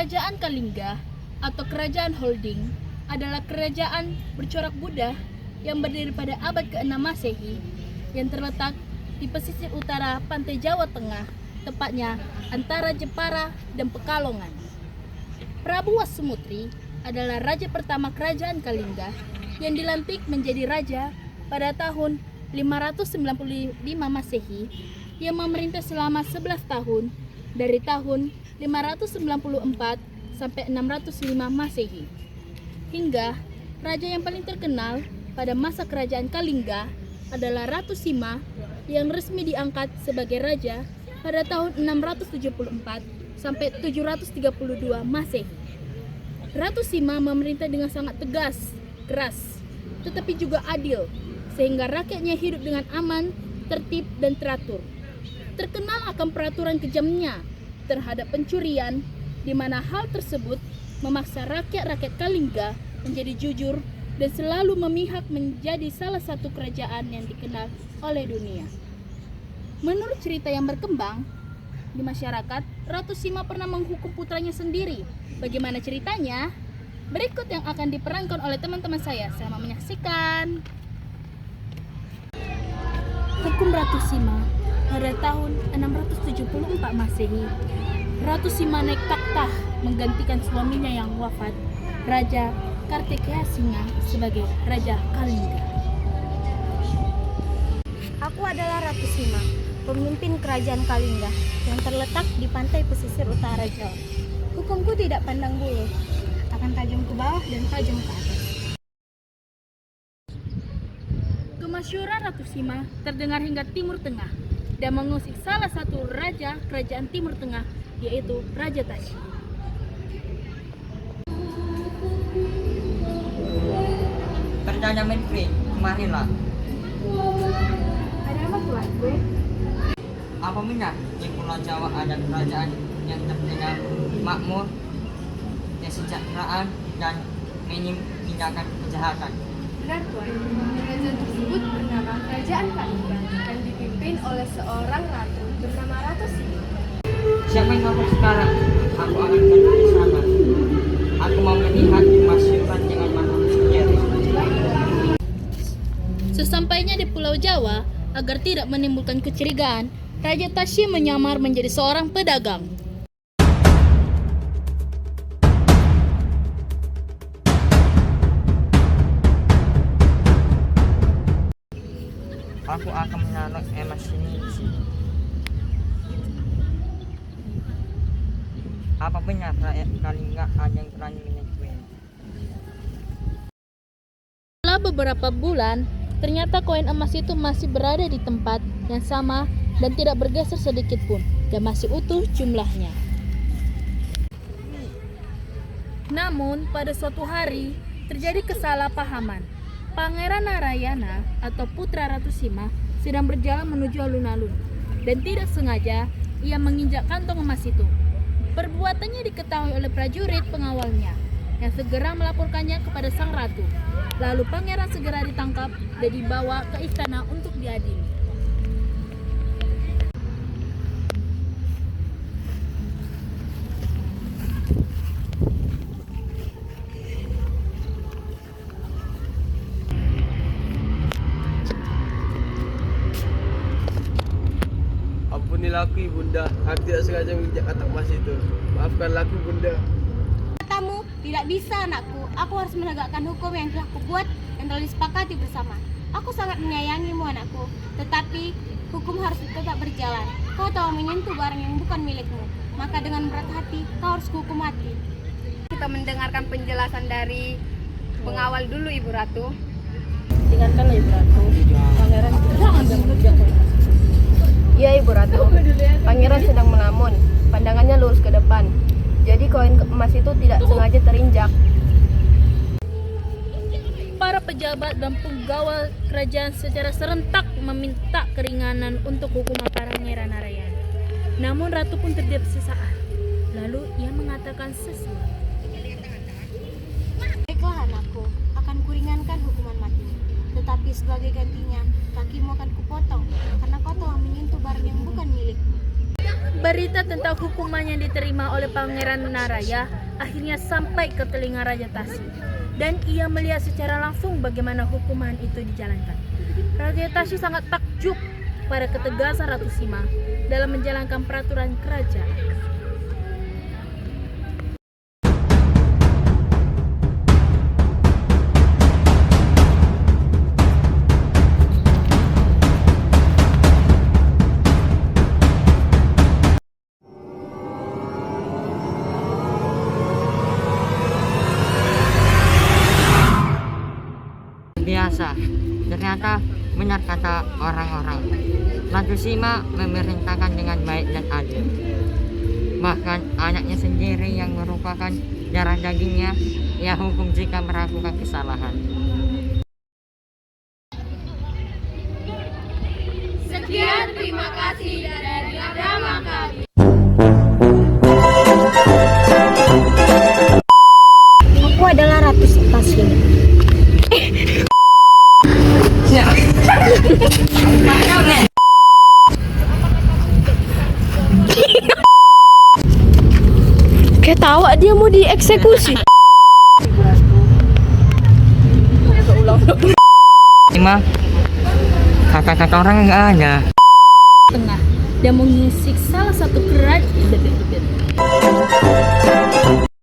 Kerajaan Kalingga atau Kerajaan Holding adalah kerajaan bercorak Buddha yang berdiri pada abad ke-6 Masehi yang terletak di pesisir utara pantai Jawa Tengah, tepatnya antara Jepara dan Pekalongan. Prabu Wasumutri adalah raja pertama kerajaan Kalingga yang dilantik menjadi raja pada tahun 595 Masehi yang memerintah selama 11 tahun dari tahun 594 sampai 605 Masehi. Hingga raja yang paling terkenal pada masa kerajaan Kalingga adalah Ratu Sima yang resmi diangkat sebagai raja pada tahun 674 sampai 732 Masehi. Ratu Sima memerintah dengan sangat tegas, keras, tetapi juga adil, sehingga rakyatnya hidup dengan aman, tertib, dan teratur. Terkenal akan peraturan kejamnya terhadap pencurian, di mana hal tersebut memaksa rakyat-rakyat Kalingga menjadi jujur dan selalu memihak menjadi salah satu kerajaan yang dikenal oleh dunia. Menurut cerita yang berkembang di masyarakat, Ratu Sima pernah menghukum putranya sendiri. Bagaimana ceritanya? Berikut yang akan diperankan oleh teman-teman saya. Selamat menyaksikan. Hukum Ratu Sima. Pada tahun 674 Masehi, Ratu Sima naik takhta menggantikan suaminya yang wafat, Raja Kartikeya Singa, sebagai Raja Kalingga. Aku adalah Ratu Sima, pemimpin kerajaan Kalingga yang terletak di pantai pesisir utara Jawa. Hukumku tidak pandang bulu, akan tajam ke bawah dan tajam ke atas. Kemasyhuran Ratu Sima terdengar hingga Timur Tengah dan mengusik salah satu raja kerajaan Timur Tengah, yaitu Raja Tashi. Terjadi Menteri, kemarilah. Ada apa tuanku? Apa minat di Pulau Jawa ada kerajaan yang terkenal makmur, kesejahteraan, dan menindakan kejahatan? Benar Tuan, kerajaan tersebut bernama Kerajaan Kalingga dan dipimpin oleh seorang ratu bernama Ratu Sima. Siapa yang ngomong sekarang? Aku akan pergi ke sana. Aku mau melihat kemasyhuran dengan mata sendiri. Sesampainya di Pulau Jawa, agar tidak menimbulkan kecurigaan, Raja Tashi menyamar menjadi seorang pedagang. Aku akan menaruh emas ini di sini. Apa benar rakyat Kalingga ada yang berani menipunya? Setelah beberapa bulan, ternyata koin emas itu masih berada di tempat yang sama dan tidak bergeser sedikit pun, dan masih utuh jumlahnya. Namun, pada suatu hari terjadi kesalahpahaman. Pangeran Narayana atau putra Ratu Sima sedang berjalan menuju alun-alun dan tidak sengaja ia menginjak kantong emas itu. Perbuatannya diketahui oleh prajurit pengawalnya yang segera melaporkannya kepada sang ratu. Lalu pangeran segera ditangkap dan dibawa ke istana untuk diadili. Ampunilah aku Ibunda, aku tidak sengaja menginjak kantong emas itu. Maafkanlah aku Bunda. Katamu tidak bisa anakku, aku harus menegakkan hukum yang telah kubuat dan telah disepakati bersama. Aku sangat menyayangimu anakku, tetapi hukum harus tetap berjalan. Kau telah menyentuh barang yang bukan milikmu, maka dengan berat hati kau harus kuhukum mati. Kita mendengarkan penjelasan dari pengawal dulu Ibu Ratu. Dengarkanlah Ibu Ratu. Pangeran sedang mengejar koin emas. Iya Ibu Ratu, pangeran sedang melamun, pandangannya lurus ke depan. Jadi koin emas itu tidak sengaja terinjak. Para pejabat dan pegawai kerajaan secara serentak meminta keringanan untuk hukuman Pangeran Narayana. Namun Ratu pun terdiam sesaat. Lalu ia mengatakan sesuatu. Baiklah anakku, akan kuringankan hukuman matimu. Tetapi sebagai gantinya, kakimu akan kupotong karena kau telah menyentuh barang yang bukan milikmu. Berita tentang hukuman yang diterima oleh Pangeran Naraya akhirnya sampai ke telinga Raja Tasi, dan ia melihat secara langsung bagaimana hukuman itu dijalankan. Raja Tasi sangat takjub pada ketegasan Ratu Sima dalam menjalankan peraturan kerajaan. Biasa, ternyata benar kata orang-orang. Ratu Sima memerintahkan dengan baik dan adil. Bahkan anaknya sendiri yang merupakan darah dagingnya, ia hukum jika melakukan kesalahan. Sekian, terima kasih dari Drama Kami. Aku adalah Ratu Taslim. Kayak tawa dia mau dieksekusi. Sima, kata-kata orang nggak ada. Tengah dan mengusik salah satu kerajaan.